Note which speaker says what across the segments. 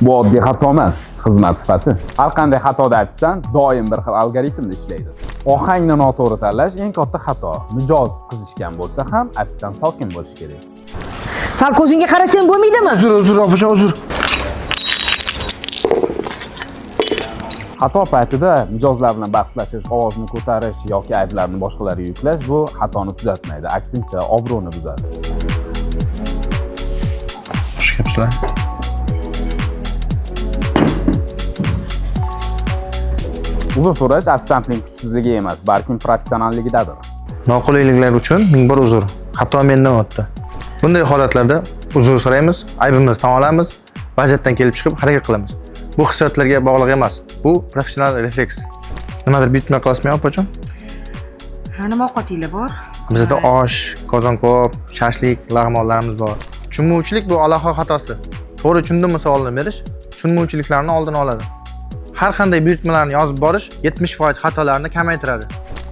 Speaker 1: Bu oddiy xato emas, xizmat sifati. Har qanday xatoda aytsan, doim bir xil algoritmda ishlaydi. Ohangni noto'g'ri tanlash eng katta xato. Mijoz qizishgan bo'lsa ham, ofisdan sokin bo'lish kerak.
Speaker 2: Sal ko'zingga qarasang bo'lmaydimi?
Speaker 3: Uzr, opajon, uzr.
Speaker 1: Xato paytida mijozlar bilan bahslashish, ovozni ko'tarish yoki ayblarni boshqalarga yuklash bu xatoni tuzatmaydi, aksincha obro'ni buzadi.
Speaker 3: Xush kelibsizlar.
Speaker 1: Uzr so'rash ofisantning kuchsizligi emas, balkim professionalligidadir.
Speaker 3: Noqulayliklar uchun ming bir uzr. Xato mendan o'tdi. Bunday holatlarda uzr so'raymiz, aybimizni tan olamiz, vaziyatdan kelib chiqib harakat qilamiz. Bu hissiyotlarga bog'liq emas. Bu professional refleks. Nimadir buyurtma qilasizmi, opajon?
Speaker 2: Ha, nima ovqatinglar bor?
Speaker 3: Bizda osh, qozonko'p, shashlik, lag'monlarimiz bor. Tushunmovchilik bu aloqa xatosi. To'g'ri tushundimmi savolni berish, tushunmovchiliklarni oldini oladi. Har qanday buyurtmalarni yozib borish 70% xatolarni kamaytiradi.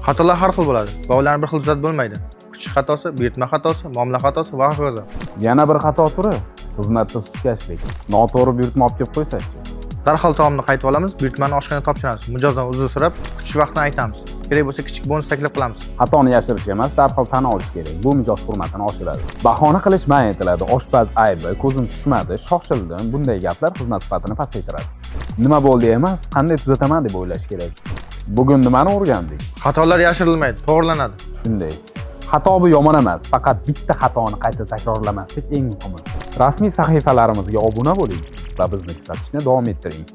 Speaker 3: Xatolar har xil bo'ladi va ularni bir xil tuzatib bo'lmaydi. Kuch xatosi, buyurtma xatosi, muomala xatosi va hokazo.
Speaker 1: Yana bir xato turi xizmatda suskashlik. Noto'g'ri buyurtma olib kelib qo'ysak-chi.
Speaker 3: Darhol taomni qaytib olamiz, buyurtmani oshxonaga topshiramiz. Mijozdan uzr so'rab, kutish vaqtini aytamiz. Kerak bo'lsa kichik bonus taklif qilamiz.
Speaker 1: Xatoni yashirish emas, darhol tan olish kerak. Bu mijoz hurmatini oshiradi. Bahona qilish man etiladi. Oshpaz aybi, ko'zim tushmadi, shoshildim. Bunday gaplar xizmat sifatini pasaytiradi. Nima bo'ldi emas, qanday tuzataman deb o'ylash kerak. Bugun nimani o'rgandik?
Speaker 3: Xatolar yashirilmaydi, to'g'rilanadi.
Speaker 1: Shunday. Xato bu yomon emas, faqat bitta xatoni qayta takrorlamaslik eng muhimi. Rasmiy sahifalarimizga obuna bo'ling va bizni kuzatishni davom ettiring.